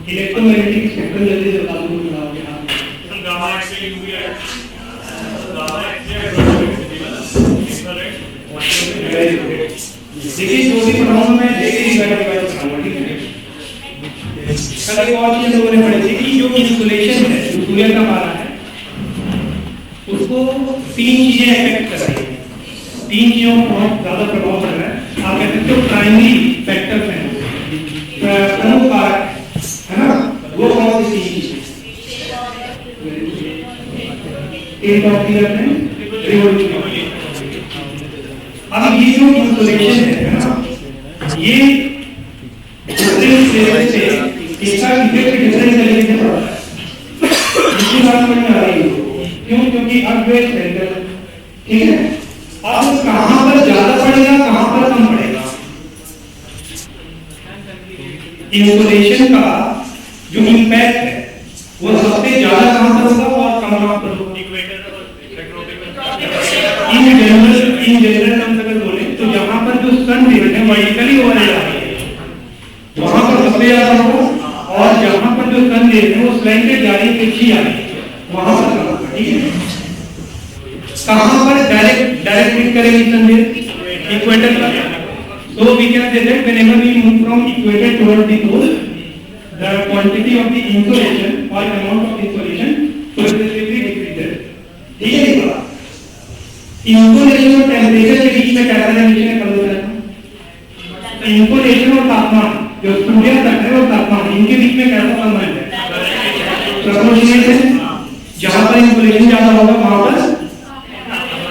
Electromagnetic spectrum जल्दी से बता दूं ना यहाँ गामा एक्स के लिए है गामा एक्स देखिए जो भी पढ़ाऊंगा मैं देखिए डिवाइड कराऊंगा, ठीक है। कल एक और चीज लोगों ने पढ़ी थी कि जो इंसुलेशन है, जो सूर्य का पारा है, उसको तीन चीजें अफेक्ट कर रही है, तीन चीजों को बहुत ज्यादा प्रभाव कर रहा है। आप कह सकते हो प्राइमरी फैक्टर्स हैं, प्रमुख कारक है ना, वो कौन सी चीज है? एक और क्लियर है रिवोल्यूशन। अब ये जो इंसुलेशन है ना, ये डिफरेंट लेवल से इसका इफेक्ट डिफरेंट तरीके से पड़ता है। इसकी बात समझ में आ रही है क्यों? क्योंकि अब जो स्पेक्ट्रम, ठीक है, अब कहां पर ज्यादा पड़ेगा, कहां पर कम पड़ेगा? इंसुलेशन का जो इंपैक्ट है वो सबसे ज्यादा कहां पर होगा और कम कहां पर होगा? इन जनरल टर्म्स अगर बोले तो जहां पर जो सन लेवल है वर्टिकली ओवरहेड आ रही है वहां पर सबसे ज्यादा होगा, और जहां पर जो सन लेवल है वो स्लैंटेड जा रही है, तिरछी आ रही है, वहां पर कम होगा, ठीक है। कहां पर डायरेक्ट हिट करेगी सन लेवल? इक्वेटर पर। So we can say that whenever we move from equator towards the pole, the quantity of the insolation or amount of insolation progressively decreases. ठीक है ये बात। इंसोलेशन और टेम्परेचर के बीच में कैसा रिलेशन है? तो इंसोलेशन और तापमान, जो सूर्य तक है और तापमान, इनके बीच में कैसा संबंध है? प्रोपोर्शनल है। जहां पर इंसोलेशन ज्यादा होगा वहां पर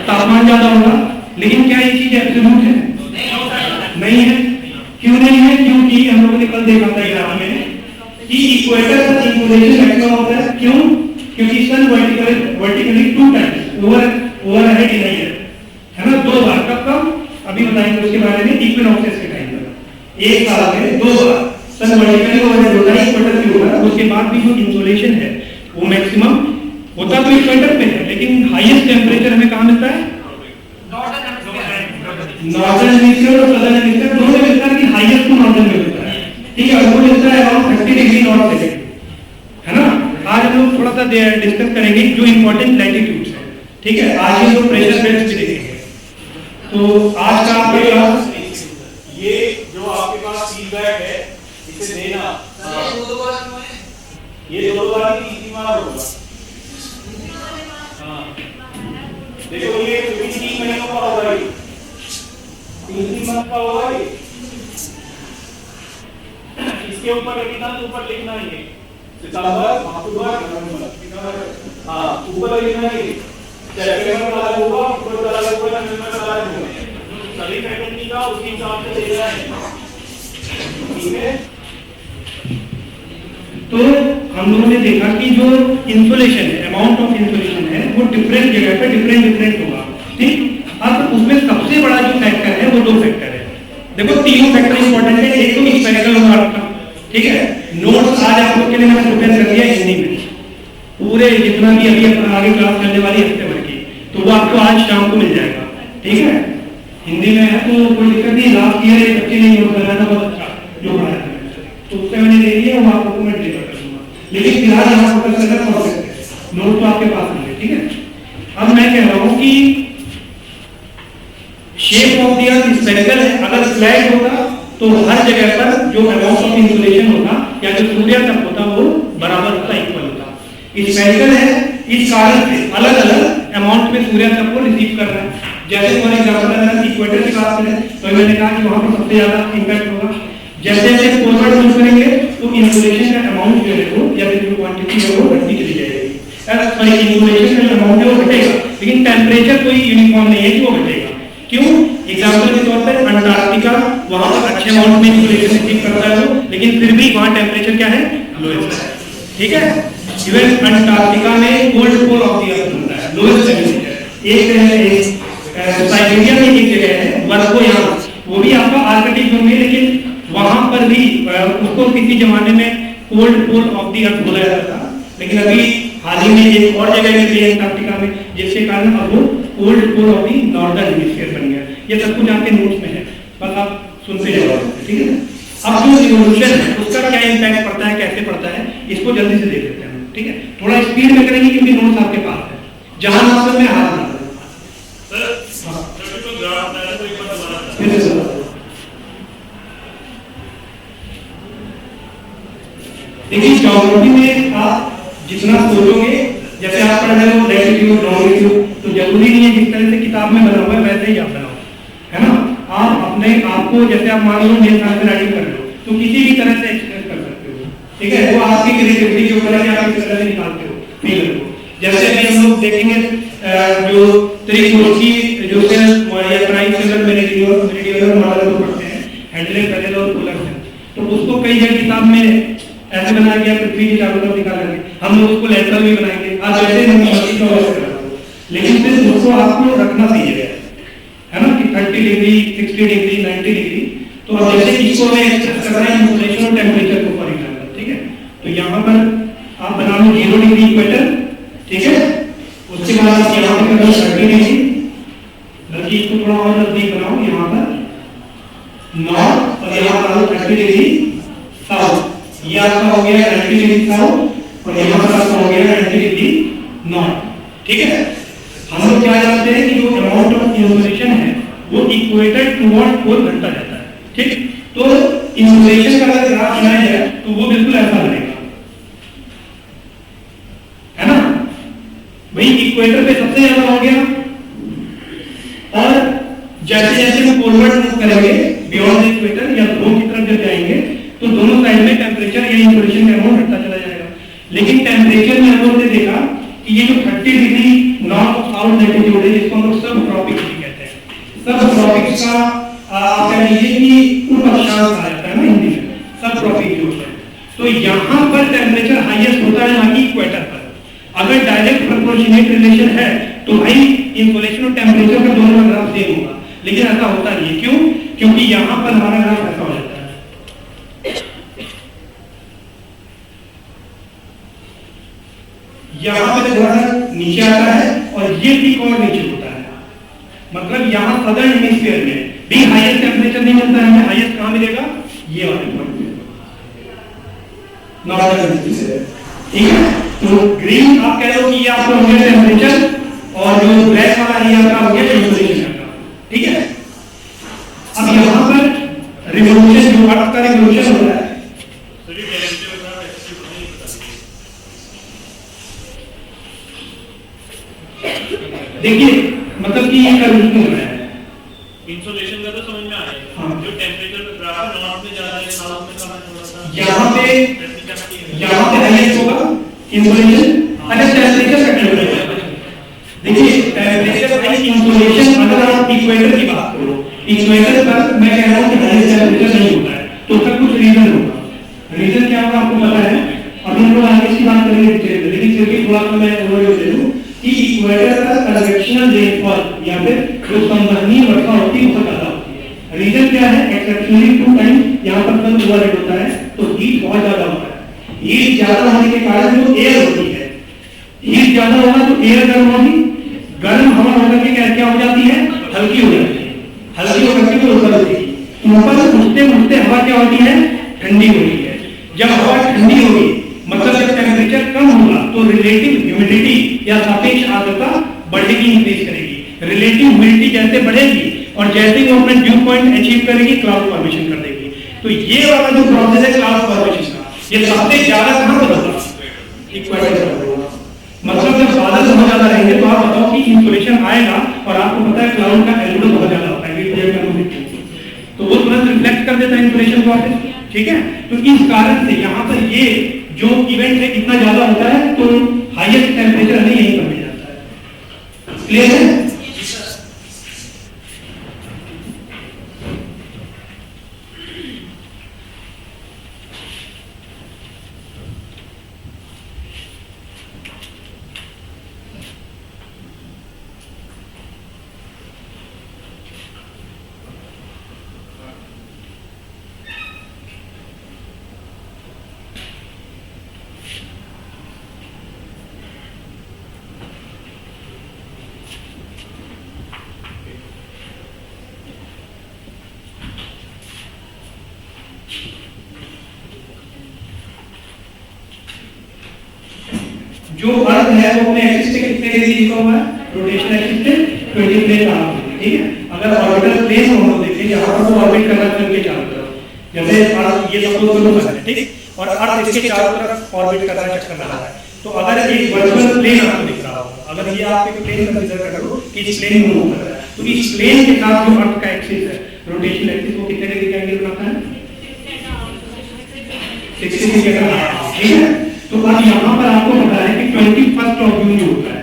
तापमान ज्यादा होगा। लेकिन क्या ये चीज एब्सोल्यूट है? नहीं है। क्यों नहीं है? क्योंकि हम लोगों ने कल देखा था ग्राफ में कि इक्वेटर पर इंसोलेशन मैक्सिमम होता है। क्यों? क्योंकि सन वर्टिकली 2 टाइम्स ओवरहेड नहीं है ना, 2 बार। कब? अभी बताएंगे उसके बारे में, इक्विनॉक्सेस के टाइम पर 1 साल में 2 बार सन वर्टिकली ओवरहेड होता है इक्वेटर के ऊपर। उसके बाद भी जो इंसोलेशन है वो मैक्सिमम होता तो इक्वेटर पे है, लेकिन हाईएस्ट टेम्परेचर हमें कहां मिलता है? नॉर्दर्न हेमिस्फीयर और सदर्न हेमिस्फीयर दोनों में मिलता है, लेकिन हाईएस्ट तो नॉर्दर्न में मिलता है, ठीक है। वो मिलता है अराउंड 30 डिग्री नॉर्थ से, है ना। आज हम लोग थोड़ा सा डिस्कस करेंगे जो इंपॉर्टेंट लैटिट्यूड्स है, ठीक है। आज हम लोग प्रेशर बेल्ट्स भी देखेंगे। तो आज का आपके पास ये जो आपके पास फीडबैक है इसे देना, ये 2 बार की 3 बार होगा। हां देखो ये 3 महीनों का होगा, ये 3 मंथ का होगा। ये इसके ऊपर लिखना, ऊपर लिखना है ये सितंबर, अक्टूबर, नवंबर। हां ऊपर लिखना है सेप्टेंबर का होगा, अक्टूबर का होगा, नवंबर का होगा। सभी फैकल्टी का उसी हिसाब से दे रहा है, ठीक है। तो हम लोगों ने देखा कि जो इंसुलेशन है, अमाउंट ऑफ इंसुलेशन है, वो डिफरेंट जगह पे डिफरेंट होगा, ठीक। अब उसमें सबसे बड़ा जो फैक्टर है वो 2 फैक्टर है। देखो तीनों फैक्टर इंपॉर्टेंट है। एक तो स्पेरिकल होगा आपका, ठीक है। नोट्स आज आप लोग के लिए मैंने प्रिपेयर कर दिया हिंदी में, पूरे जितना भी अभी अपन आगे क्लास करने वाली हफ्ते भर की, तो वो आपको आज शाम को मिल जाएगा, ठीक है। हिंदी में है तो कोई दिक्कत नहीं। लास्ट ईयर एक बच्चे ने नोट कराया था बहुत अच्छा जो पढ़ाया था, तो उससे मैंने ले लिया, वो आपको मैं डिलीवर कर दूंगा। लेकिन फिलहाल यहाँ फोकस करना प्रोसेस है, नोट तो आपके पास होंगे, ठीक है। अब मैं कह रहा हूँ कि shape of the earth spherical है। अगर फ्लैट होगा तो हर जगह पर जो अमाउंट ऑफ इंसुलेशन होगा या जो सूर्य तक होता वो बराबर होता, इक्वल होता। स्फेरिकल है, इस कारण से अलग अलग अमाउंट में सूर्य तक को रिसीव कर रहा है। जैसे फॉर एग्जांपल अगर इक्वेटर की बात करें तो मैंने कहा कि वहां पर सबसे ज्यादा इंपैक्ट होगा। जैसे जैसे फॉरवर्ड मूव करेंगे तो इंसुलेशन का अमाउंट जो है वो या फिर जो क्वांटिटी है वो बढ़ती चली जाएगी। सॉरी, इंसुलेशन का अमाउंट है वो घटेगा, लेकिन टेम्परेचर कोई यूनिफॉर्म नहीं है कि वो घटेगा। क्यों? एग्जांपल के तौर पर अंटार्कटिका, वहां पर अच्छे अमाउंट में इंसुलेशन रिसीव करता है वो, लेकिन फिर भी वहां टेम्परेचर क्या है? लोएस्ट है, ठीक है। इवन अंटार्कटिका में cold pole of the earth होता है, लोएस्ट टेम्परेचर। एक साइबेरिया में एक जगह है वर्कोयान, वो भी आपका आर्कटिक जोन में, लेकिन वहां पर भी उसको किसी जमाने में cold pole of the earth बोला जाता था, लेकिन अभी हाल ही में एक और जगह में भी अंटार्कटिका में, जिसके कारण अब वो cold pole of the northern hemisphere बन गया। ये सब कुछ आपके नोट्स में है, बस आप सुनते जाओ, ठीक है। अब जो रिवोल्यूशन है उसका क्या इम्पैक्ट पड़ता है, कैसे पड़ता है, इसको जल्दी से देख लेते हैं, ठीक है। थोड़ा स्पीड में करेंगे क्योंकि नोट्स आपके पास है, जहां मतलब में हाथ ना देखिए ज्योग्राफी में आप जितना सोचोगे, जैसे आप पढ़ रहे हो लैटिट्यूड लॉन्गिट्यूड, तो जरूरी नहीं है जिस तरह से किताब में बना हुआ है वैसे ही आप बनाओ, है ना। आप अपने आपको जैसे आप मान लो मेरे साथ राइटिंग कर रहे हो तो किसी भी तरह से एक्सप्रेस कर सकते हो, ठीक है। वो आपकी क्रिएटिविटी के ऊपर है कि आप किस तरह से निकालते हो फील को। जैसे अभी हम लोग देखेंगे जो त्रिकोणीय जो या ट्राइसेंगल मेरिडियनल मॉडल को पढ़ते हैं, हेडले पैरेलल और पोलर सेल, तो उसको कई जगह किताब में ऐसे बनाया गया पृथ्वी के चारों तरफ निकाला गया। हम लोग उसको लेटरल भी बनाएंगे, आज जैसे हम मशीन का वर्क कर रहे हो, लेकिन फिर उसको आपको रखना चाहिए, है ना, कि 30 डिग्री 60 डिग्री 90 डिग्री। तो अब जैसे इसको मैं एक्सप्रेस कर रहा हूं इंसुलेशन और टेंपरेचर को फॉर एग्जांपल, ठीक है। तो यहां पर आप बना लो 0 डिग्री इक्वेटर, ठीक है। उसके बाद आप यहां पे कर लो 30 डिग्री, बल्कि इसको थोड़ा और नजदीक बनाओ, यहां पर नॉर्थ और यहां पर 30 डिग्री साउथ, ये आपका हो गया 90 डिग्री साउथ और यहां पर आपका हो गया 90 डिग्री नॉर्थ, ठीक है। हम लोग क्या जानते हैं कि जो अमाउंट ऑफ इंसुलेशन है वो इक्वेटर टुवर्ड पोल घटता जाता है, ठीक। तो इंसुलेशन का अगर ग्राफ बनाया जाए तो वो बिल्कुल ऐसा बनेगा, है ना। वही इक्वेटर पे सबसे ज्यादा हो गया, और जैसे जैसे हम पोलवर्ड मूव करेंगे बियॉन्ड द इक्वेटर या ध्रुव की तरफ जब जाएंगे तो दोनों साइड में टेंपरेचर या इंसुलेशन का अमाउंट घटता चला जाएगा। लेकिन टेंपरेचर में हम लोग ने देखा कि ये जो 30 डिग्री नॉर्थ साउथ लैटिट्यूड है, जिसको हम लोग सब ट्रॉपिक्स भी कहते हैं, सब ट्रॉपिक्स का आप कह लीजिए कि उप अक्षांश आ जाता है ना हिंदी में, सब ट्रॉपिक जो है। तो यहाँ पर टेम्परेचर हाईएस्ट होता है ना कि इक्वेटर पर। अगर डायरेक्ट प्रोपोर्शनेट रिलेशन है तो भाई इंसुलेशन और टेम्परेचर का दोनों का ग्राफ सेम होगा, लेकिन ऐसा होता नहीं है। क्यों? क्योंकि यहाँ पर हमारा ग्राफ ऐसा हो जाता है, यहाँ पे थोड़ा नीचे आता है और ये पीक और नीचे होता है। मतलब यहाँ सदर्न हेमिस्फीयर में भी हाईएस्ट टेंपरेचर नहीं मिलता है, हमें हाईएस्ट कहाँ मिलेगा? ये वाले पॉइंट पे, नॉर्दर्न हेमिस्फीयर, ठीक है। तो ग्रीन आप कह लो कि ये आपका हो गया टेंपरेचर और जो ब्लैक वाला है आपका हो गया इंसुलेशन का, ठीक है। अब यहाँ पर रिवोल्यूशन जो अर्थ का रिवोल्यूशन हो रहा है, देखिए मतलब कि ये कंडीशन हो रहा है। इंसुलेशन का तो समझ में आ जाएगा। हाँ। जो टेंपरेचर ग्राफ नॉर्थ में ज्यादा है, साउथ में कम है, थोड़ा सा यहाँ पे हाईएस्ट होगा इंसुलेशन, अच्छा टेंपरेचर का क्या होगा? देखिए टेंपरेचर भाई इंसुलेशन, अगर आप इक्वेटर की बात करो, इक्वेटर पर मैं कह रहा हूँ कि हाईएस्ट टेंपरेचर नहीं होता है, तो उसका कुछ रीजन होगा। रीजन क्या होगा आपको पता है, अभी हम लोग आगे इसकी बात करेंगे, लेकिन फिर भी थोड़ा सा मैं ओवरव्यू दे दूं कि इक्वेटर का कन्वेक्शनल रेनफॉल या फिर जो संवहनीय वर्षा होती है वो ज्यादा होती है। रीजन क्या है? एक्सेप्शनली 2 टाइम यहाँ पर सन ओवरहेड होता है, तो हीट बहुत ज्यादा होता है। हीट ज्यादा होने के कारण जो एयर होती है, हीट ज्यादा होगा तो एयर गर्म होगी, गर्म हवा होकर के क्या हो जाती है? हल्की हो जाती है, हल्की होकर के ऊपर होती है। ऊपर उठते उठते हवा क्या होती है? ठंडी होती है। जब हवा ठंडी होगी मतलब जब टेंपरेचर कम होगा तो रिलेटिव ह्यूमिडिटी या सापेक्ष आर्द्रता बढ़ेगी, इंक्रीज करेगी। रिलेटिव ह्यूमिडिटी जैसे बढ़ेगी और जैसे ही वो अपना ड्यू पॉइंट अचीव करेगी, क्लाउड फॉर्मेशन कर देगी। तो ये वाला जो प्रोसेस है क्लाउड फॉर्मेशन का, ये सबसे ज्यादा कहां पर होगा? इक्वेटर पर होगा। मतलब जब बादल बहुत ज्यादा रहेंगे तो आप बताओ कि इंसुलेशन आएगा, और आपको पता है क्लाउड का एल्बिडो बहुत ज्यादा होता है, तो वो तुरंत रिफ्लेक्ट कर देता है इंसुलेशन प्रोसेस, ठीक है। तो इस कारण से यहाँ पर ये जो इवेंट है कितना ज्यादा होता है, तो हाईएस्ट टेंपरेचर हमें यहीं पर मिल जाता है। क्लियर है? जो अर्थ है वो अपने एक्सिस से कितने डिग्री झुका हुआ है, रोटेशनल एक्सिस से 20 प्लेन आ, ठीक है। अगर ऑर्बिटल प्लेन हम लोग देखें यहाँ पर वो ऑर्बिट कर रहा है सन के चारों तरफ, जैसे अर्थ ये सब लोग है, ठीक, और अर्थ इसके चारों तरफ ऑर्बिट कर रहा है, चक्कर लगा रहा है। तो अगर एक वर्चुअल प्लेन आपको दिख रहा हो, अगर ये आप एक प्लेन कंसीडर करो कि इस प्लेन में मूव कर रहा है, तो इस प्लेन के साथ जो अर्थ का एक्सिस है, रोटेशनल एक्सिस, वो कितने डिग्री का एंगल बनाता है, 60 डिग्री का, ठीक है। तो अब यहाँ पर आपको पता है कि 21 जून जो होता है,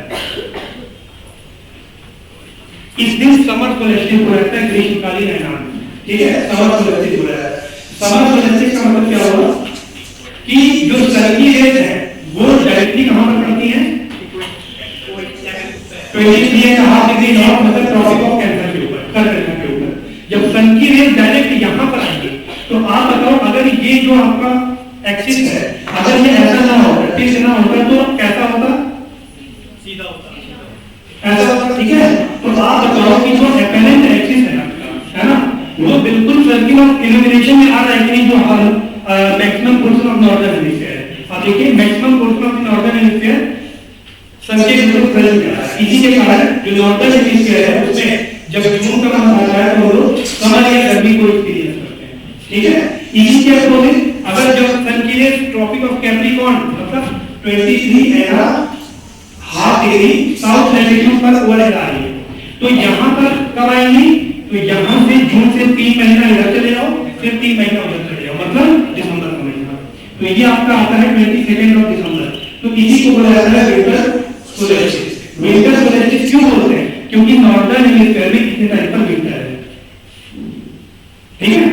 इस दिन समर सोलेस्टिस हो रहता है, ग्रीष्मकालीन ऐलान, ठीक है, समर सोलेस्टिस हो रहा है। समर सोलेस्टिस का मतलब क्या हुआ कि जो सन की रेज है वो डायरेक्टली कहां पर पड़ती है, 23.5 डिग्री नॉर्थ, मतलब ट्रॉपिक ऑफ कैंसर के ऊपर, कर्क के ऊपर। जब सन की रेज डायरेक्ट यहां पर आएगी, तो आप बताओ अगर ये जो आपका एक्सिस है, अगर ये ऐसा ना हो, टिल्ट ना होता, तो कैसा होता, सीधा होता, ऐसा होता, ठीक है। तो आप बताओ कि जो एपेरेंट एक्सिस है ना, वो बिल्कुल सर्किल ऑफ इल्यूमिनेशन में आ रहा है कि नहीं, जो maximum portion of northern hemisphere है। आप देखिए maximum portion of northern hemisphere sun के बिल्कुल फ्रंट में आ रहा है। इसी के कारण जो नॉर्दर्न हेमिस्फीयर है उसमें जब जून का महीना आता है तो वो लोग समर या गर्मी को एक्सपीरियंस करते हैं, ठीक है। इसी के अपोजिट अगर जब सन की रेज ट्रॉपिक ऑफ कैप्रिकॉर्न मतलब 23.5 डिग्री साउथ लैटिट्यूड पर ओवरहेड आ रही है, तो यहाँ पर कब आएंगी, तो यहाँ से जून से 3 महीना इधर चले जाओ, फिर 3 महीना उधर चले जाओ, मतलब दिसंबर का महीना। तो ये आपका आता है 22 दिसंबर। तो इसी को बोला जाता है विंटर सोलेस्टिस। विंटर सोलेस्टिस क्यों बोलते हैं, क्योंकि नॉर्दर्न हेमिस्फीयर में कितने टाइम पर विंटर है, ठीक है।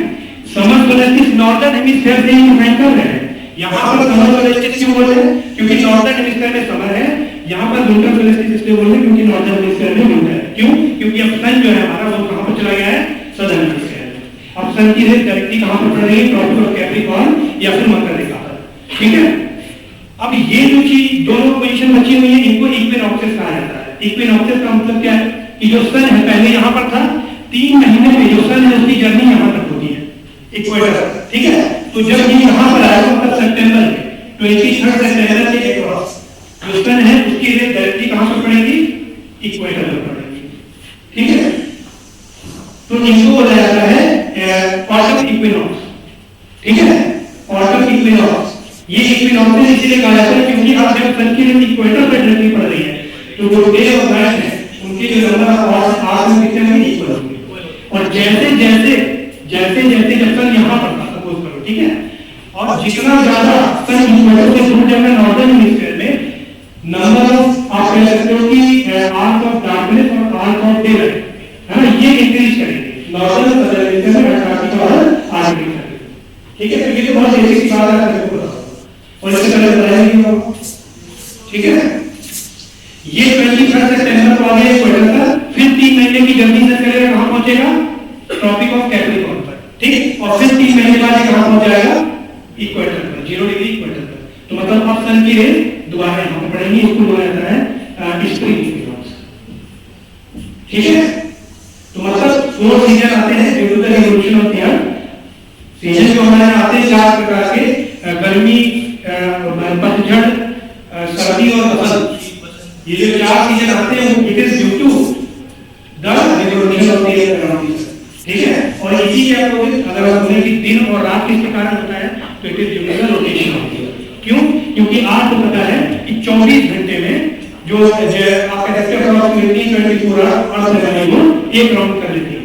समर सोलेस्टिस नॉर्दर्न हेमिस्फीयर से ही डिफाइन कर रहे हैं। यहाँ पर समर सोलेस्टिस क्यों बोल रहे हैं, क्योंकि नॉर्दर्न हेमिस्फीयर में समर है, यहाँ पर विंटर सोलेस्टिस इसलिए बोल रहे हैं क्योंकि नॉर्दर्न हेमिस्फीयर में विंटर है। क्यों, क्योंकि अब सन जो है हमारा वो कहां पर चला गया है, सदर्न हेमिस्फीयर में। अब सन की रेज डायरेक्टली कहां पर पड़ रही है, ट्रॉपिक ऑफ कैप्रिकॉर्न या फिर मकर रेखा पर, ठीक है। अब ये जो चीज दोनों पोजीशन बची हुई है, इनको इक्विनॉक्सेस कहा जाता है। इक्विनॉक्सेस का मतलब क्या है कि जो सन है पहले यहाँ पर था, 3 महीने में जो सन है उसकी जर्नी यहाँ तक होती है, इक्वेटर, ठीक है। तो जब ये यहाँ पर आएगा मतलब सितंबर में 23 सितंबर के अक्रॉस जो सन है उसकी रेज डायरेक्टली कहां पर पड़ेगी, इक्वेटर पर पड़ेगी, ठीक है। तो इनको बोला जाता है ऑटम इक्विनॉक्स, ठीक है, ऑटम इक्विनॉक्स। ये इक्विनॉक्स इसलिए कहा जाता है क्योंकि अब जब सन की रेज इक्वेटर पर डायरेक्टली पड़ रही है, तो जो डे और नाइट है उनके जो नंबर ऑफ आवर्स में कितने होंगे, इक्वल होंगे। और जैसे जैसे जब सन यहाँ पर सपोज करो, ठीक है, और जितना ज्यादा सन इक्वेटर से दूर जाएगा नॉर्दर्न हेमिस्फीयर में, नंबर ऑफ आप कह सकते हो कि आवर्स ऑफ डार्कनेस और आवर्स ऑफ डे है ना, ये इंक्रीज करेंगे नॉर्दर्न सदर्न हेमिस्फीयर में ट्रॉपिक और आर्कटिक सर्किल, ठीक है। तो ये तो बहुत बेसिक बात है आपको पता और इससे पहले बताया नहीं होगा, ठीक है। ये 23 सितंबर को आ गया इक्वेटर पर, फिर 3 महीने की जर्नी से करेगा, कहां पहुंचेगा, ट्रॉपिक ऑफ कैप्रिकॉर्न पर, ठीक। और फिर 3 महीने बाद कहां पहुंच जाएगा, इक्वेटर पर, 0 डिग्री इक्वेटर पर। तो मतलब अब सन की रेज दोबारा यहां पर पड़ेंगी, इसको बोला जाता है स्प्रिंग इक्विनॉक्स, ठीक है। तो मतलब 4 सीजन आते हैं due to the revolution of the earth. Season जो हमारे आते हैं 4 प्रकार के, गर्मी, पतझड़, सर्दी और बसंत। ये जो 4 सीजन आते हैं वो it is due to the revolution of the earth, ठीक है। और इसी के अगर आप बोलें कि दिन और रात किसके कारण होता है, तो it is due to the rotation of the earth. क्यों, क्योंकि आपको पता है कि 24 घंटे में जो आपका एक्टिव अप्रॉक्सिमेटली 24 आवर्स अर्थ है वो एक राउंड कर लेती है,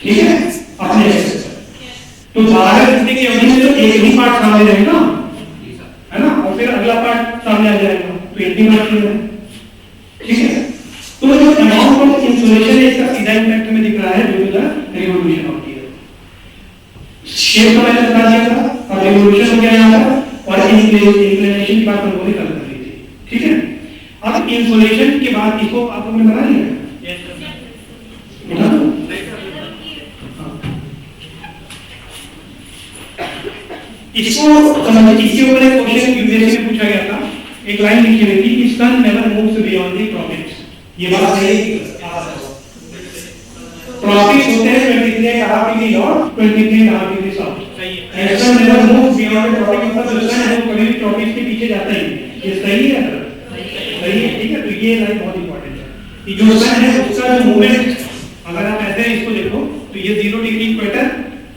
ठीक है, अपने एक्सिस पर। तो 12 घंटे की अवधि में तो एक ही पार्ट सामने रहेगा, है ना, और फिर अगला पार्ट सामने आ जाएगा, तो एक ही पार्ट है, ठीक है। तो जो अमाउंट ऑफ इंसुलेशन है इसका सीधा इम्पैक्ट में दिख रहा है due to the revolution of the earth. Shape का मैंने बता दिया था, अब रिवोल्यूशन हो गया यहाँ पर, और इंक्लिनेशन की बात हमने कल कर ली थी, ठीक है। अब इंसुलेशन के बाद इसको आप लोगों ने बना लिया, इसको समझिए। इसके ऊपर एक क्वेश्चन यूपीएससी में पूछा गया था, एक लाइन लिखी हुई थी कि sun never moves beyond the tropics. ये बात सही है, ट्रॉपिक्स होते हैं 23.5 डिग्री नॉर्थ, 23.5 डिग्री साउथ, सही है। Sun never moves beyond the tropics, मतलब सन है वो कभी भी ट्रॉपिक्स के पीछे जाता ही नहीं। ये सही है, सही है, ठीक है। तो ये लाइन बहुत इंपॉर्टेंट है कि जो सन है उसका जो मूवमेंट, अगर आप ऐसे इसको देखो तो ये 0 डिग्री इक्वेटर,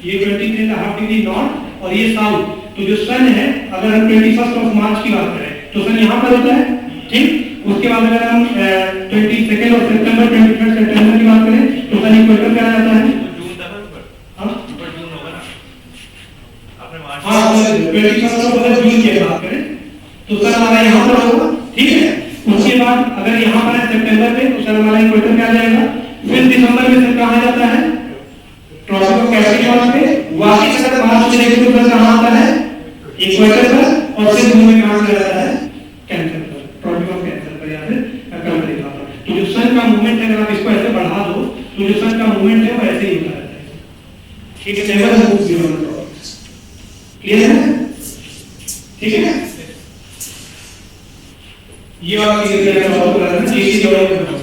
ये 23.5 डिग्री नॉर्थ और ये साउथ। तो जो सन है, अगर हम 21 मार्च की बात करें तो सन यहाँ पर होता है, ठीक। उसके बाद अगर हम 22 और सितंबर 23 सितंबर की बात करें तो सन इक्वेटर पे आ जाता है। हाँ, 21 जून की बात करें तो सन हमारा यहाँ पर होगा, ठीक है। उसके बाद अगर यहाँ पर है सितंबर पे तो सन हमारा इक्वेटर पे आ जाएगा। फिर दिसंबर में सन कहाँ जाता है, ट्रॉपिक ऑफ कैप्रिकॉर्न पे। वापस अगर मार्च में देखें तो सन कहाँ आता है, इक्वेटर पर। और फिर जून में कहाँ चला जाता है, कैंसर पर, ट्रॉपिक ऑफ कैंसर पर या फिर कर्क रेखा पर। तो जो सन का मूवमेंट है, अगर आप इसको ऐसे बढ़ा दो तो जो सन का मूवमेंट है वो ऐसे ही होता रहता है, ठीक है। Never move beyond tropics, clear है, ठीक है। ये वाला क्लियर है, सॉल्व कर रहे हैं, ये चीज और करना।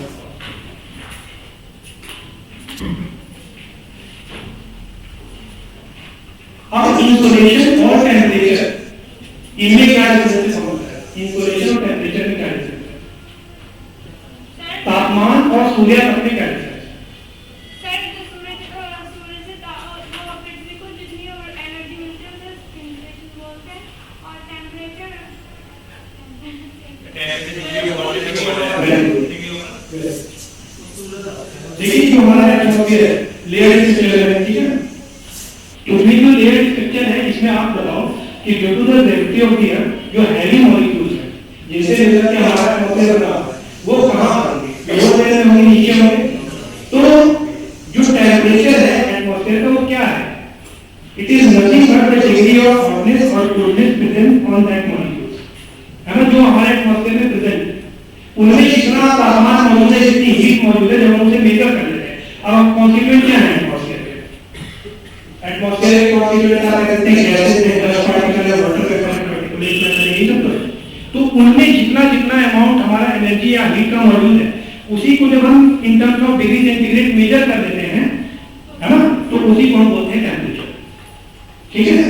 अब इंसोलेशन और टेम्परेचर, इनमें क्या डिफरेंस होता है? इंसोलेशन और टेम्परेचर में क्या डिफरेंस है? तापमान और सूर्यास्त में क्या डिफरेंस है? देखिए जो हमारा एटमॉस्फेयर है, लेयर स्ट्रक्चर है, ठीक है। उसमें जो लेयर स्ट्रक्चर है, इसमें आप बताओ कि due to the gravity of the earth जो हैवी मॉलिक्यूल्स हैं, जिनसे लेकर के हमारा एटमॉस्फेयर बना है, वो कहां होंगे, लोअर लेयर में होंगे, नीचे होंगे। तो जो टेंपरेचर है एटमॉस्फेयर का वो क्या है? It is nothing but the degree of hotness और coldness present on that molecules, है ना। जो हमारे एटमॉस्फेयर में प्रेजेंट, उनमें जितना तापमान मौजूद है, जितनी हीट मौजूद है, जब हम उसे मेजर कर लेते हैं। अब कॉन्स्टिट्यूएंट क्या है एटमॉस्फेयर के? एटमॉस्फेयर के कॉन्स्टिट्यूएंट आप कहते हैं गैसेस हैं, डस्ट पार्टिकल है, वाटर वेपर है, पार्टिकुलेट मैटर है, ये सब तो है। तो उनमें जितना जितना अमाउंट हमारा एनर्जी या हीट का मौजूद है, उसी को जब हम in terms of degree centigrade measure कर लेते हैं, है ना, तो उसी को हम बोलते हैं टेंपरेचर, ठीक है।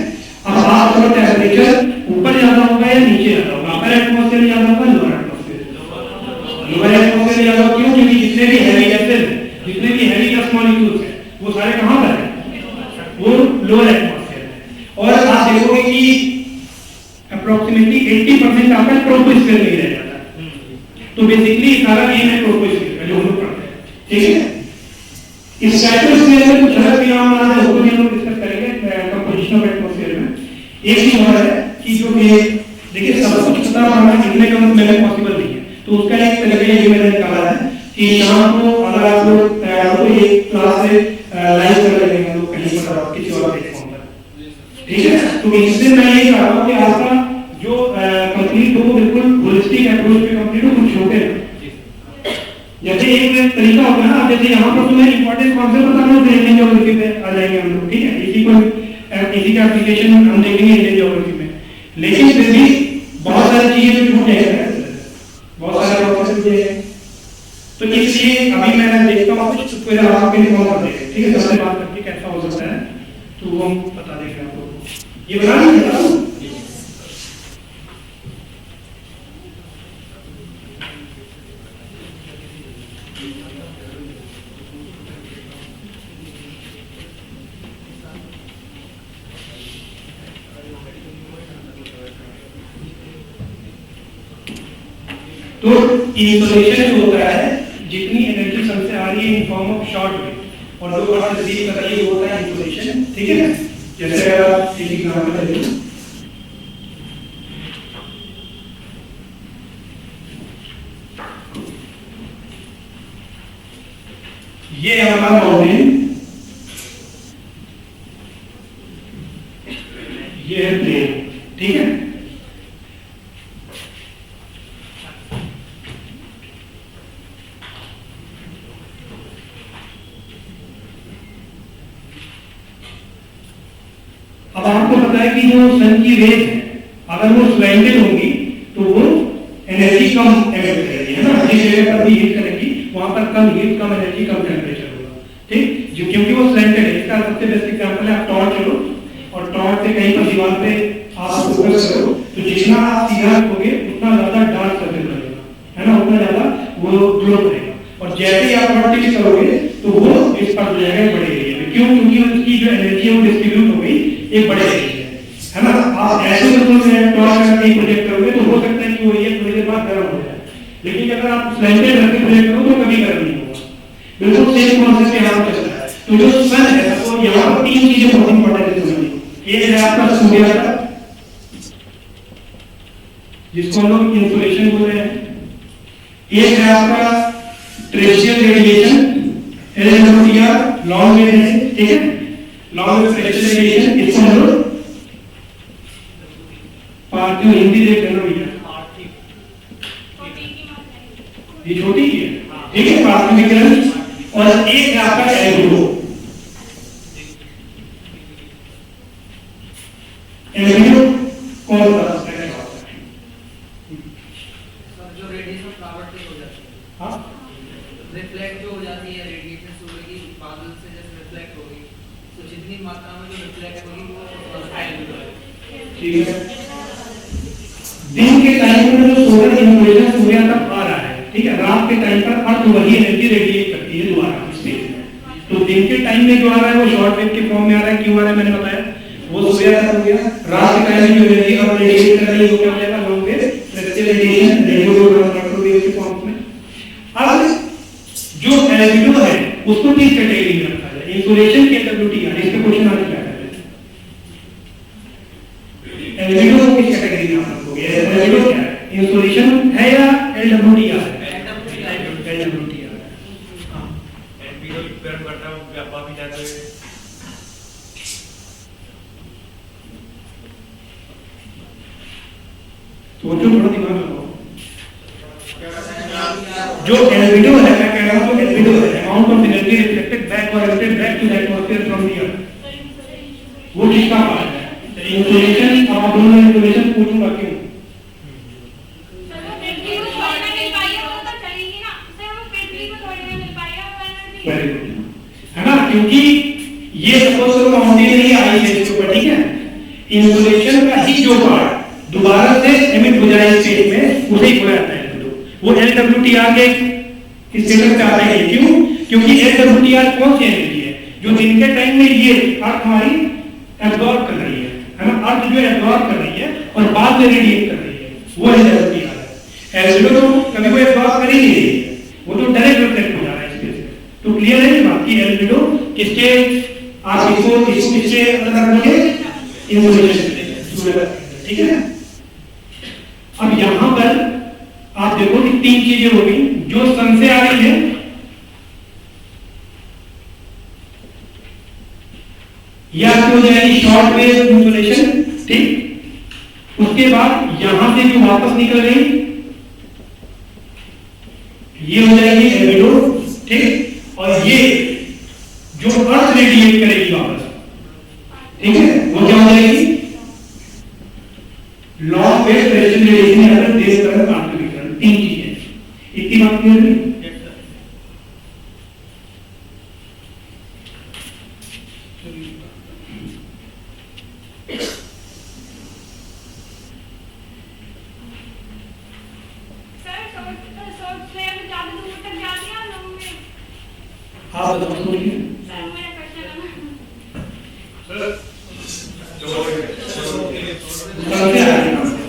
अब बात करो टेंपरेचर ऊपर ज्यादा होगा या नीचे ज्यादा होगा? अपर एटमॉस्फेयर में ज्यादा होगा, लोअर लोअर एटमॉस्फेयर में ज्यादा। क्यों? क्योंकि जितने भी हैवी गैसेस, जितने भी हैवी गैस मॉलिक्यूल्स हैं, वो सारे कहां पर हैं? वो लोअर एटमॉस्फेयर में। और आप देखोगे कि अप्रोक्सीमेटली 80% आपका ट्रोपोस्फीयर में रह जाता है। तो बेसिकली सारा ये है ट्रोपोस्फीयर का जो हम लोग पढ़ते हैं, ठीक है। स्ट्रेटोस्फीयर में कुछ अलग नाम आ रहा है, उसको भी हम लोग डिस्कस करेंगे कंपोजिशन ऑफ एटमॉस्फेयर में। एक चीज और है कि जो ये देखिए सब कुछ पता हमारा इतने कम में पॉसिबल नहीं है। तो उसका एक तरीका ये मैंने निकाला है कि यहाँ को अगर आप लोग तो एक क्लास से लाइव कर लेंगे हम लोग कहीं पर किसी और प्लेटफॉर्म पर, ठीक है। तो इससे मैं ये चाह रहा हूँ कि आपका जो कंप्लीट हो बिल्कुल होलिस्टिक अप्रोच पे कंप्लीट हो, कुछ छोटे जैसे एक तरीका होता है ना, जैसे यहाँ पर तो मैं इंपॉर्टेंट कॉन्सेप्ट बता रहा हूँ, इंडियन ज्योग्राफी पे आ जाएंगे हम लोग, ठीक है। इसी का एप्लीकेशन हम देखेंगे इंडियन ज्योग्राफी में। लेकिन फिर भी बहुत सारी चीजें जो छूट जाएंगे, बहुत सारे कॉन्सेप्ट हैं। तो इसलिए अभी मैं देखता हूँ कुछ तो फिर आपके लिए कॉल कर देंगे, ठीक है। सबसे बात करके कैसा हो सकता है तो हम बता देंगे आपको। ये बना नहीं था तो इंसोलेशन जो होता है, जितनी एनर्जी सन से आ रही है in form of short wave और जो अर्थ रिसीव कर रही है वो होता है इंसोलेशन, ठीक है। जैसे अगर आप एक एग्जांपल ले लो, ये हमारा माउंटेन, ये है प्लेन, ठीक है। अब आपको पता है कि जो सन की रेज है, अगर वो स्लैंटेड होंगी तो वो एनर्जी कम एमिट करेगी, है ना। जिस जगह पर भी हीट करेगी वहां पर कम हीट, कम एनर्जी, कम टेंपरेचर होगा, ठीक। जो क्योंकि वो स्लैंटेड है। इसका सबसे बेस्ट एग्जांपल है, आप टॉर्च लो और टॉर्च से कहीं पर दीवार पे आप फोकस करो तो जितना आप सीधा रखोगे उतना ज्यादा डार्क सर्कल बनेगा, आप और टिक करोगे तो वो इस पर जाएगा बड़े एरिया में। क्यों? क्योंकि उसकी जो एनर्जी है वो डिस्ट्रीब्यूट हो गई एक बड़े एरिया में, है ना। आप ऐसे मतलब में टॉर्च करके प्रोजेक्ट करोगे तो हो सकता है कि वो एरिया थोड़ी देर बाद गर्म हो जाए, लेकिन अगर आप स्लैंटेड रख के प्रोजेक्ट करो तो कभी गर्म नहीं होगा। बिल्कुल सेम कॉन्सेप्ट यहाँ पे चलता है। तो जो सन है तो यहाँ पर तीन चीजें बहुत इंपॉर्टेंट है समझनी। एक है आपका सूर्य का, जिसको हम लोग इंसुलेशन बोल रहे हैं। एक है आपका ट्रेशियल रेडिएशन, LWTR, लॉन्ग वेव है, ठीक है, लॉन्ग वेव ट्रेशियल रेडिएशन। इसको हम लोग पार्थिव हिंदी देख लेना भैया, ये छोटी ही है, ठीक है, पार्थिव विकिरण। और एक है आपका एल्बिडो। एल्बिडो कौन सा है? जो रेडिएशन फ्लावर से हो जाती है, हाँ, रिफ्लेक्ट जो हो जाती है रेडिएशन सूर्य की बादल से जैसे रिफ्लेक्ट होगी, तो जितनी मात्रा में जो रिफ्लेक्ट होगी वो एल्बिडो है। ठीक है। दिन के टाइम में जो सोलर इंसुलेशन सूर्य तक आ रहा है, ठीक है, रात के टाइम पर अर्थ वही एनर्जी रेडिएट करती है दोबारा स्पेस में। तो दिन के टाइम में जो आ रहा है वो शॉर्ट वेव के फॉर्म में आ रहा है। क्यों आ रहा है मैंने बताया, वो सूर्य तक हो गया। रात के टाइम में जो एनर्जी अब रेडिएट कर रही है वो क्या हो जाएगा, long wave terrestrial radiation, radio wave के फॉर्म में। अब जो एल्बिडो है उसको किस कैटेगरी में रखा जाए? इंसुलेशन के LWTR, इसके क्वेश्चन आने क्या है? एल्बिडो को किस कैटेगरी में आप रखोगे? एल्बिडो क्या है? इंसुलेशन है या LWTR है? LWTR है। हां, एल्बिडो रिपेयर करता हूं, व्यापा भी जाता है। तो जो थोड़ा दिमाग लगाओ, जो एल्बिडो है, मैं कह रहा हूं, जो एल्बिडो है, amount of energy reflected back और reflected back to the atmosphere from the earth, वो किसका पार्ट है? इंसुलेशन। अब आप दोनों इंसुलेशन पूछूंगा क्यों? वेरी गुड, है ना, क्योंकि ये सपोज करो बाउंड्री नहीं आई है इसके ऊपर, ठीक है, इंसुलेशन का ही जो पार्ट दोबारा से एमिट हो जाए स्पेस में उसे ही बोला जाता है वो LWTR के स्टेटस पे आता है। क्यों? क्योंकि LWTR कौन सी एनर्जी है जो दिन के टाइम में ये अर्थ हमारी एब्जॉर्ब कर रही है ना, अर्थ जो एब्जॉर्ब कर रही है और बाद में रेडिएट कर रही है, वो LWTR है। एल्बिडो तो कभी कोई एब्जॉर्ब कर ही नहीं रही है, वो तो डायरेक्ट रिफ्लेक्ट हो जा रहा है स्पेस में। तो क्लियर है ये बात कि एल्बिडो किसके, आप इसको किससे अलग रखोगे? इंसुलेशन, ठीक है। अब यहां पर आप देखो कि तीन चीजें हो गई, जो सन से आ रही है, या हो जाएगी शॉर्ट वेव इंसुलेशन, ठीक। उसके बाद यहां से जो वापस निकल गई ये हो जाएगी एल्बिडो, ठीक। और ये जो अर्थ रेडिएट करेगी वापस, ठीक है, वो क्या हो जाएगी? लॉन्ग वेव ट्रेशियल रेडिएशन या फिर तेज तरंग पार्थिव विकिरण। तीन चीजें, इतनी बात क्लियर है? हाँ बताओ बोलिए।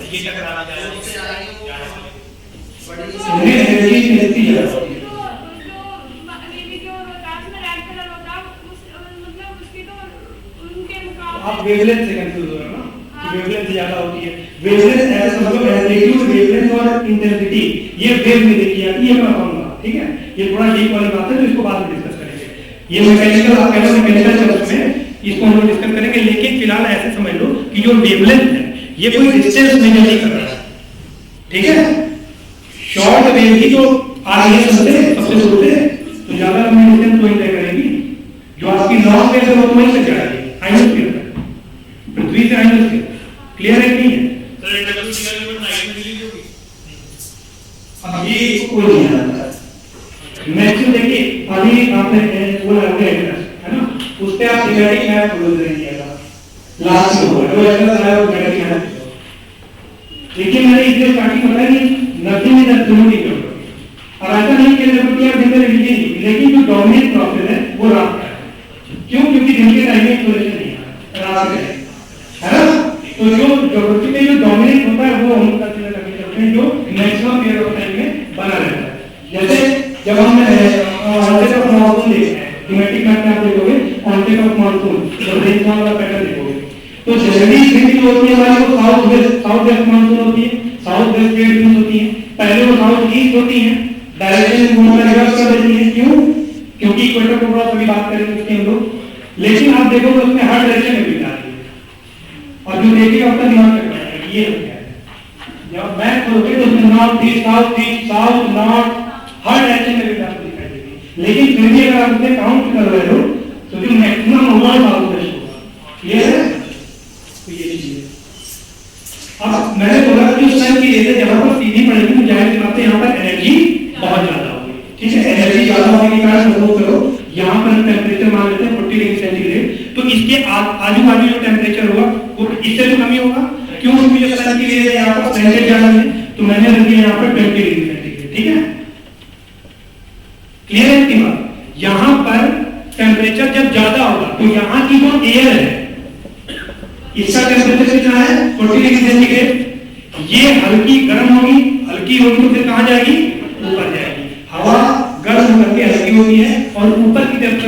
ये क्या कराना चाह एनर्जी मिलती है, आप वेवलेंथ से कंफ्यूज हो रहे हो ना, कि वेवलेंथ ज्यादा होती है। वेवलेंथ ऐसा मतलब एम्पलीट्यूड, वेवलेंथ और इंटेंसिटी, ये वेव में देखी जाती है, मैं बताऊंगा, ठीक है। ये थोड़ा डीप वाली बात है, तो इसको बाद में डिस्कस करेंगे। ये मैकेनिकल, आप कह लो मैकेनिकल टर्म्स में इसको हम लोग डिस्कस करेंगे, लेकिन फिलहाल ऐसे समझ लो कि जो वेवलेंथ है ये कोई डिस्टेंस मेजर नहीं कर रहा है, ठीक है। शॉर्ट वेव की जो आ रही है सबसे दूर से, तो ज्यादा लंबी डिस्टेंस वही तय करेगी। जो आपकी लॉन्ग वेव है वो वहीं से जाएगी, आइनोस्फीयर तक, पृथ्वी से आइनोस्फीयर। क्लियर है कि नहीं है? सर LWTR लेवल नाइट में रिलीज होगी। अब ये कोई नहीं जानता। मैक्सिमम देखिए अभी आपने वो लगे है ना, उस पे आप थीमेटिक मैप खोल दीजिएगा, लास्ट में होगा जो ऐसा है वो थीमेटिक मैप। लेकिन मैंने इसलिए स्टार्टिंग बताया कि नथिंग इज एब्सोल्यूट इक्वल। अब ऐसा नहीं कहने पड़ती है दिन में एनर्जी नहीं होगी, लेकिन जो डोमिनेंट प्रोसेस है वो रात का है। क्यों? क्योंकि दिन के टाइम में इंसोलेशन नहीं आता, रात में है ना। तो जो डोमिनेंट होता है वो हम कंसीडर करते हैं जो मैक्सिमम पीरियड ऑफ टाइम में बना रहता है। जैसे जब हम ऑनसेट ऑफ मानसून देखते हैं, थीमेटिक मैप में आप देखोगे ऑनसेट ऑफ मानसून, जब रेनफॉल का पैटर्न देखोगे तो जनरली विंड जो होती है हमारी वो साउथ वेस्ट मानसून होती है, साउथ वेस्ट ट्रेड विंड्स होती है। पहले वो साउथ ईस्ट होती है, डायरेक्शन घूमना रिवर्स कर देती है। क्यों? क्योंकि इक्वेटर को थोड़ा सा बात करेंगे उसके हम लोग, लेकिन आप देखोगे उसमें हर डायरेक्शन में विंड आ रही है और जो देखेगा उसका दिमाग चल रहा है ये क्या है। जब मैप खोलोगे तो उसमें नॉर्थ ईस्ट साउथ नॉर्थ हर डायरेक्शन में विंड आपको दिखाई देगी। लेकिन फिर भी अगर आप उसे काउंट कर रहे हो तो जो मैक्सिमम होगा साउथ वेस्ट होगा। क्लियर है? तो ये चीज है। अब मैंने बोला कि उस टाइम की रेज़ जहां पर सीधी पड़ेगी तो जाहिर सी बात है यहाँ पर एनर्जी बहुत ज्यादा होगी। ठीक है, एनर्जी ज्यादा होने के कारण सपोज करो यहाँ पर हम टेम्परेचर मान लेते हैं 40 डिग्री सेंटीग्रेड, तो इसके आजू बाजू जो टेम्परेचर होगा वो इससे तो कमी होगा। क्यों? क्योंकि जो सन की रेज़ है यहाँ पर सेंटर ज्यादा है तो मैंने रख दिया यहाँ पर 20 डिग्री सेंटीग्रेड। ठीक है, क्लियर है इसकी बात? यहाँ पर टेम्परेचर जब ज्यादा होगा तो यहाँ की जो एयर है इसका टेम्परेचर कितना है 40 डिग्री सेंटीग्रेड। ये हल्की गर्म होगी, हल्की होगी तो फिर कहां जाएगी? ऊपर जाएगी। हवा गर्म होकर के हल्की होती है और ऊपर की तरफ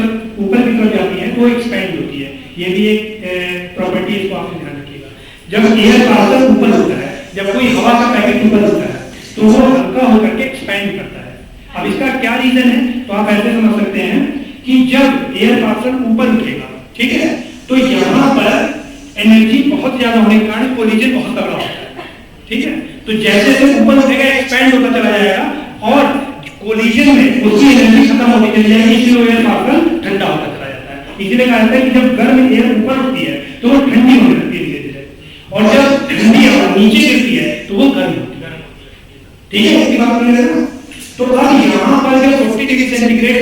जाती है तो एक्सपेंड होती है। ये भी एक प्रॉपर्टी इसको आप ध्यान रखिएगा। जब एयर पार्टिकल ऊपर होता है, जब कोई हवा का पैकेट ऊपर होता है तो वो हल्का होकर के एक्सपेंड करता है। अब इसका क्या रीजन है? तो आप ऐसे समझ सकते हैं कि जब एयर पार्टिकल ऊपर उठेगा, ठीक है, तो यहाँ पर एनर्जी बहुत ज्यादा होने के कारण कोलिजन बहुत तगड़ा होता है। ठीक है, तो जैसे जैसे ऊपर उठेगा एक्सपेंड होता चला जाएगा और कोलिजन में उसकी एनर्जी खत्म होती चली जाएगी, इसलिए एयर पार्टिकल ठंडा होता चला जाता है। इसलिए कहा जाता है कि जब गर्म एयर ऊपर उठती है तो वो ठंडी होने लगती है धीरे धीरे, और जब ठंडी हवा नीचे गिरती है तो वो गर्म होती है। ठीक है, इसकी बात क्लियर है ना? तो अब यहाँ पर जब 40 डिग्री सेंटीग्रेड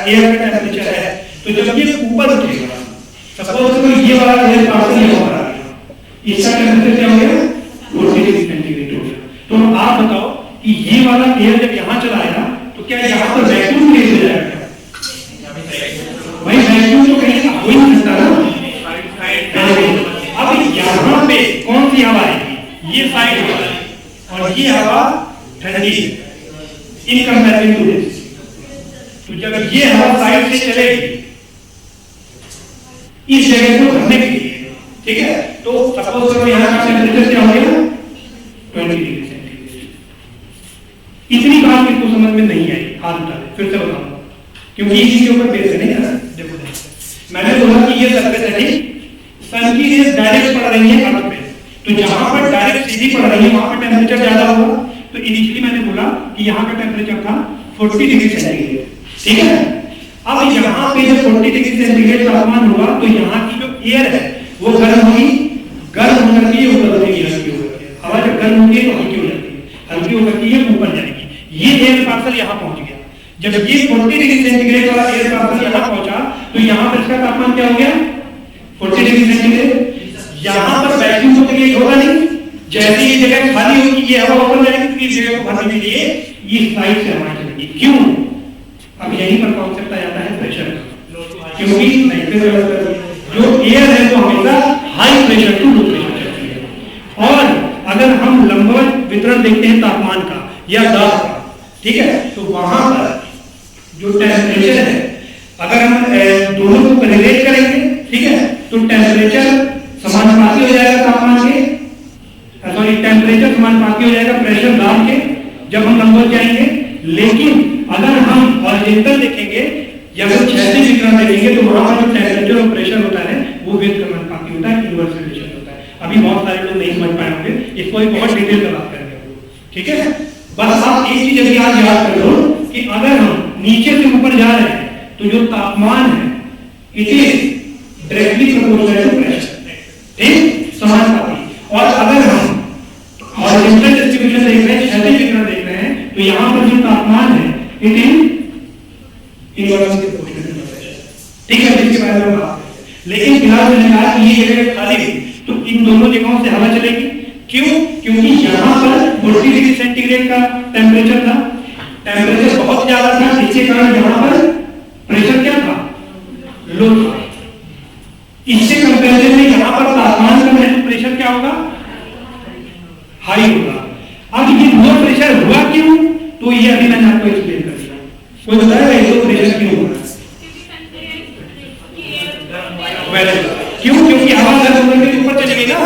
एयर का टेम्परेचर है तो जब ये ऊपर उठेगा, सपोज करो ये वाला एयर पार्टिकल यहाँ पर आ गया, इसका टेम्परेचर क्या हो गया 40 डिग्री सेंटीग्रेड हो गया। तो आप बताओ कि ये वाला एयर जब यहाँ चला आएगा तो क्या यहाँ पर वैक्यूम क्रिएट हो जाएगा? भाई वैक्यूम तो कहीं हो ही नहीं सकता ना। अब यहाँ पे कौन सी हवा आएगी? ये साइड हवा और ये हवा ठंडी इन कंपैरिजन टू दिस। तो जब ये हवा साइड से चलेगी इस जगह को भरने के लिए, ठीक है, तो सपोज करो यहाँ का टेम्परेचर क्या हो गया 20 डिग्री सेंटीग्रेड। इतनी बात किसको समझ में नहीं आई? हाथ उठा दे, फिर से बताऊंगा क्योंकि इसी के ऊपर बेस है नहीं है। देखो मैंने बोला कि ये सरफेस है नहीं, सन की रेज डायरेक्ट पड़ रही है अर्थ पे, तो जहां पर डायरेक्ट सीधी पड़ रही है वहां पर टेम्परेचर ज्यादा होगा। तो इनिशियली मैंने बोला कि यहाँ का टेम्परेचर था 40 डिग्री सेंटीग्रेड। ठीक है, अब यहाँ पे जब 40 डिग्री सेंटीग्रेड तापमान हुआ तो यहाँ की जो एयर है वो गर्म होगी, गर्म होकर के ऊपर उठेगी, हल्की होकर के। हवा जब गर्म होगी तो हल्की हो जाती है, हल्की होकर के ये ऊपर जाएगी। ये एयर पार्सल यहाँ पहुंच गया। जब ये 40 डिग्री सेंटीग्रेड वाला एयर पार्सल यहाँ पहुंचा तो यहाँ पर इसका तापमान क्या हो गया 40 डिग्री सेंटीग्रेड। यहाँ पर वैक्यूम तो क्रिएट होगा नहीं, जैसे ये जगह खाली होगी ये हवा ऊपर जाएगी तो इस जगह को भरने के लिए इस साइड से हवा चलेगी। क्यों? अब यहीं पर कॉन्सेप्ट आ जाता है प्रेशर का, क्योंकि जो एयर है वो हमेशा high pressure to low pressure चलती है। और अगर हम लंबवत वितरण देखते हैं तापमान का या दाब का, ठीक है, तो वहां पर जो टेम्परेचर है अगर हम दोनों को करेलेट करेंगे, ठीक है, तो टेम्परेचर समानुपाती हो जाएगा तापमान के, सॉरी टेम्परेचर समानुपाती हो जाएगा प्रेशर दाब के जब हम लंबवत जाएंगे। लेकिन अगर हम हॉरिजॉन्टल देखेंगे या फिर क्षैतिज वितरण देखेंगे तो वहां पर जो टेम्परेचर और प्रेशर होता है वो समानुपाती होता है, इनवर्स रिलेशन होता है। अभी बहुत सारे लोग नहीं समझ पाए होंगे, इसको एक बहुत डिटेल में बात करेंगे। ठीक है, बस आप एक चीज अभी आज याद कर लो कि अगर हम नीचे से ऊपर जा रहे हैं तो जो तापमान है it is directly proportional to pressure, ठीक, समानुपाती। और अगर हम हॉरिजॉन्टल डिस्ट्रीब्यूशन देख रहे हैं, क्षैतिज वितरण देख रहे हैं, तो यहां पर जो तापमान है it is inversely proportional to pressure. ठीक है, इसके बारे में बात करें। लेकिन फिलहाल मैंने कहा कि ये जगह खाली है तो इन दोनों जगहों से हवा चलेगी। क्यों? क्योंकि यहां पर 40 डिग्री सेंटीग्रेड का टेम्परेचर था, टेम्परेचर बहुत ज्यादा था, इसके कारण यहाँ पर प्रेशर क्या था, लो था। इससे कंपैरिजन में यहाँ पर तापमान कम है तो प्रेशर क्या होगा, हाई होगा। अब ये लो प्रेशर हुआ क्यों, तो ये अभी मैंने आपको एक्सप्लेन कर दिया। कोई बताएगा ये लो प्रेशर क्यों हुआ? क्यों? क्योंकि हवा 10 मीटर के ऊपर चली गई ना,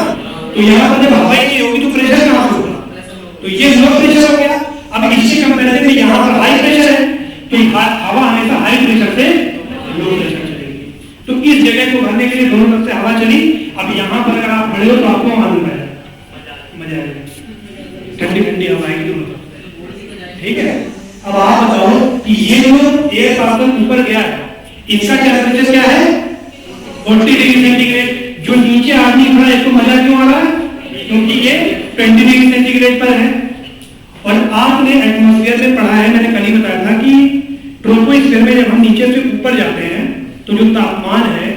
तो यहाँ पर जब हवा ही नहीं होगी तो प्रेशर कहाँ से होगा, तो ये लो प्रेशर हो गया। अब इससे कंपैरिजन में यहाँ पर हाई प्रेशर है, तो हवा हमेशा हाई प्रेशर से लो प्रेशर चलेगी। तो इस जगह को भरने के लिए दोनों तरफ से हवा चली। अब यहाँ पर अगर आप खड़े हो तो आपको मालूम है मजा आएगा, ठंडी ठंडी हवा आएगी दोनों तरफ, ठीक है। अब आप बताओ कि ये जो एयर पार्टिकल ऊपर गया है इसका टेम्परेचर क्या है, 40 डिग्री सेंटीग्रेड। जो नीचे आदमी खड़ा है इसको मजा क्यों आ रहा है, क्योंकि ये 20 डिग्री सेंटीग्रेड पर है। और आपने एटमॉस्फेयर में पढ़ा है, मैंने कल ही बताया था कि ट्रोपोस्फीयर में जब हम नीचे से ऊपर जाते हैं तो जो तापमान है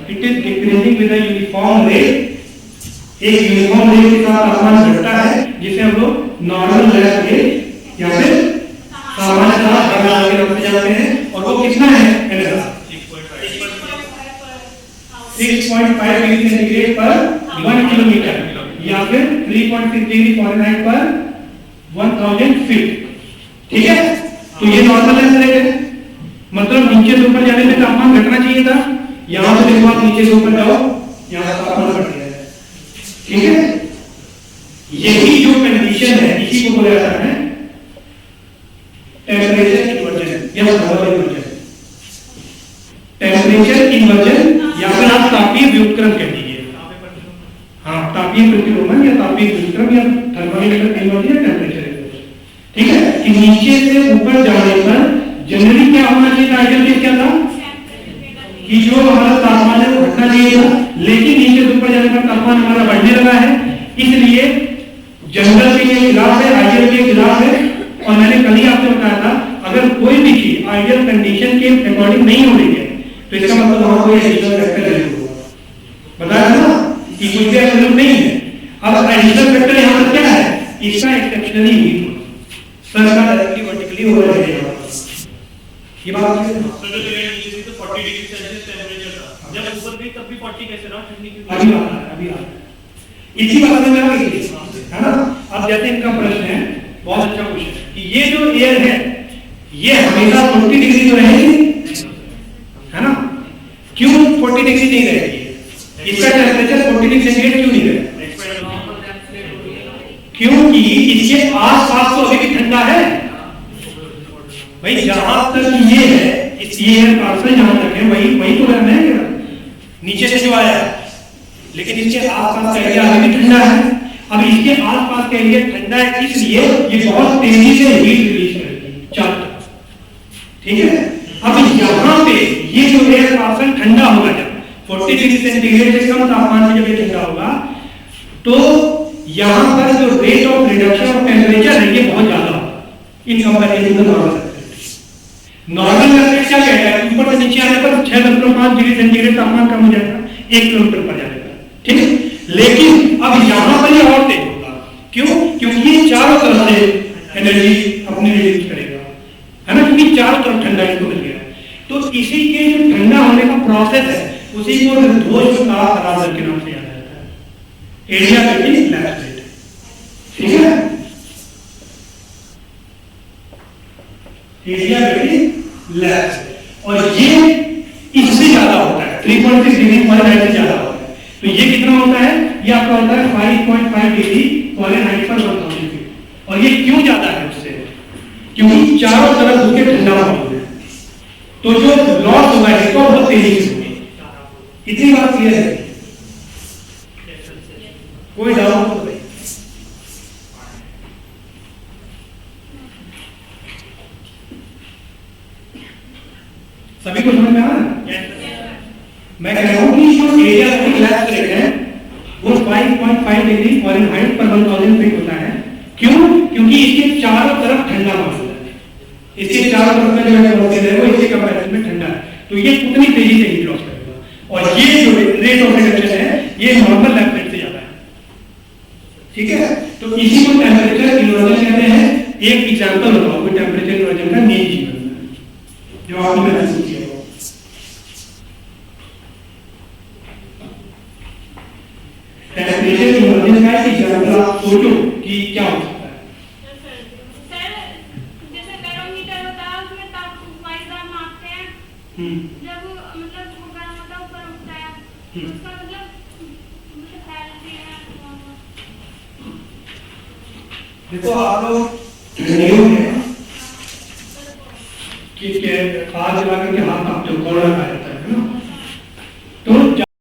it is decreasing with a uniform rate. एक यूनिफॉर्म रेट के साथ तापमान घटता है जिसे हम लोग नॉर्मल रेट के या फिर सामान्य तापमान के नाम से जानते हैं। और वो कितना है, 6.5 डिग्री सेंटीग्रेड पर 1 किलोमीटर या फिर 3.6 डिग्री फ़ारेनहाइट पर 1000 फीट, ठीक है। तो ये नॉर्मल है, मतलब नीचे से ऊपर जाने में तापमान घटना चाहिए था। यहां से देखो आप नीचे से ऊपर जाओ, यहां तापमान बढ़ गया है, ठीक है। यही जो कंडीशन है इसी को बोला जाता है टेम्परेचर इन्वर्जन या ग्लोबल इन्वर्जन। टेम्परेचर इन्वर्जन या फिर आप तापीय व्युत्क्रम कह दीजिए। हाँ, तापीय प्रतिलोमन या तापीय व्युत्क्रम या थर्मोमीटर इन्वर्जन या टेम्परेचर इन्वर्जन, ठीक है। कि नीचे से ऊपर जाने पर जनरली क्या होना चाहिए था, आइडियल केस क्या था कि जो हमारा तापमान है वो घटना चाहिए था, लेकिन नीचे से ऊपर जाने पर तापमान हमारा बढ़ने लगा है। इसलिए जनरल के खिलाफ है, आइडियल के खिलाफ है। और मैंने कल ही आपको बताया था अगर कोई भी चीज आइडियल कंडीशन के अकॉर्डिंग नहीं हो रही है तो इसका मतलब वहां कोई एडिशनल फैक्टर जरूर होगा। बताया ना कि कुछ भी एब्सोल्यूट नहीं है। अब एडिशनल फैक्टर यहां पर क्या है, इसका एक्सेप्शनली हीट सर का डायरेक्टली वर्टिकली हो रहा है। ये बात है सर तो नीचे से 40 डिग्री सेल्सियस टेंपरेचर था, जब ऊपर गई तब भी 40 कैसे रहा, ठंडी क्यों? अभी आ रहा है इसी बात में आ गई है ना। अब जैसे इनका प्रश्न है, बहुत अच्छा क्वेश्चन है कि ये जो एयर है ये हमेशा 40 डिग्री तो रहेगी है ना, क्यों 40 डिग्री नहीं रहेगी, इसका टेम्परेचर 40 डिग्री सेंटीग्रेड क्यों नहीं रहेगा, क्योंकि इसके आसपास तो अभी भी ठंडा है भाई। जहां तक ये है इस एयर पार्टिकल जहां तक है वही तो गर्म है नीचे से जो आया है, लेकिन इसके आसपास का एरिया अभी भी ठंडा है। अब इसके आसपास का एरिया ठंडा है इसलिए ये बहुत तेजी से हीट रिलीज करती है चारों तरफ, ठीक है। अब यहाँ पे ये जो एयर पार्टिकल ठंडा होगा, जब 40 डिग्री सेंटीग्रेड से कम तापमान में जब ये ठंडा होगा तो यहाँ पर जो rate of reduction of temperature है ये बहुत ज्यादा होगा in comparison to normal. Normal rate क्या कहता है, ऊपर से नीचे आने पर 6.5 डिग्री सेंटीग्रेड तापमान कम हो जाएगा 1 किलोमीटर पर जाने पर, ठीक है। लेकिन अब यहां पर ये और तेज होगा, क्यों, क्योंकि ये चारों तरफ से एनर्जी अपने रिलीज करेगा, है ना, क्योंकि चारों तरफ ठंडा इसको मिल गया है। तो इसी के जो ठंडा होने का प्रोसेस है उसी को ध्वज का परावर्तन के नाम से जाना जाता है, एडियाबैटिक लैप्स रेट, ठीक है। एडियाबैटिक लैप्स, और ये इससे ज्यादा होता है 3.6 डिग्री फ़ारेनहाइट से ज्यादा होता है। तो ये कितना होता है, ये आपका होता है 5.5 डिग्री फ़ारेनहाइट पर 1000 फीट। और ये क्यों ज्यादा है उससे, क्योंकि चारों तरफ उसके ठंडा मौजूद है, तो जो लॉस होगा इसको बहुत तेजी से होगी। इतनी बात क्लियर है, कोई डाउट तो नहीं। सभी को समझ में आ रहा है? मैं कह रहा हूं कि जो एडियाबैटिक लैप्स रेट है वो 5.5 डिग्री फ़ारेनहाइट पर 1000 फीट होता है। क्यों, क्योंकि इसके चारों तरफ ठंडा मौजूद है, इसके चारों तरफ का जो एटमॉस्फेयर है वो इसके कंपैरिजन में ठंडा है, तो ये उतनी तेजी से हीट लॉस करेगा। और ये जो रेट ऑफ रिडक्शन है ये नॉर्मल लैप्स रेट से ज्यादा है, ठीक है। तो इसी को टेम्परेचर इन्वर्जन कहते हैं। एक एग्जांपल बताओ कोई टेम्परेचर इन्वर्जन का निजी जीवन में जो आपने महसूस किया हो। टेम्परेचर इन्वर्जन का एक एग्जांपल आप सोचो कि क्या हो सकता है। जैसे बैरोमीटर होता है उसमें तापमान आप मापते हैं, जब मतलब वो गर्म होता है ऊपर उठता है तो उसका मतलब फैलती है। देखो आप लोग नियम है कि आग जला करके हाथ कांपते हो, कौन लगाए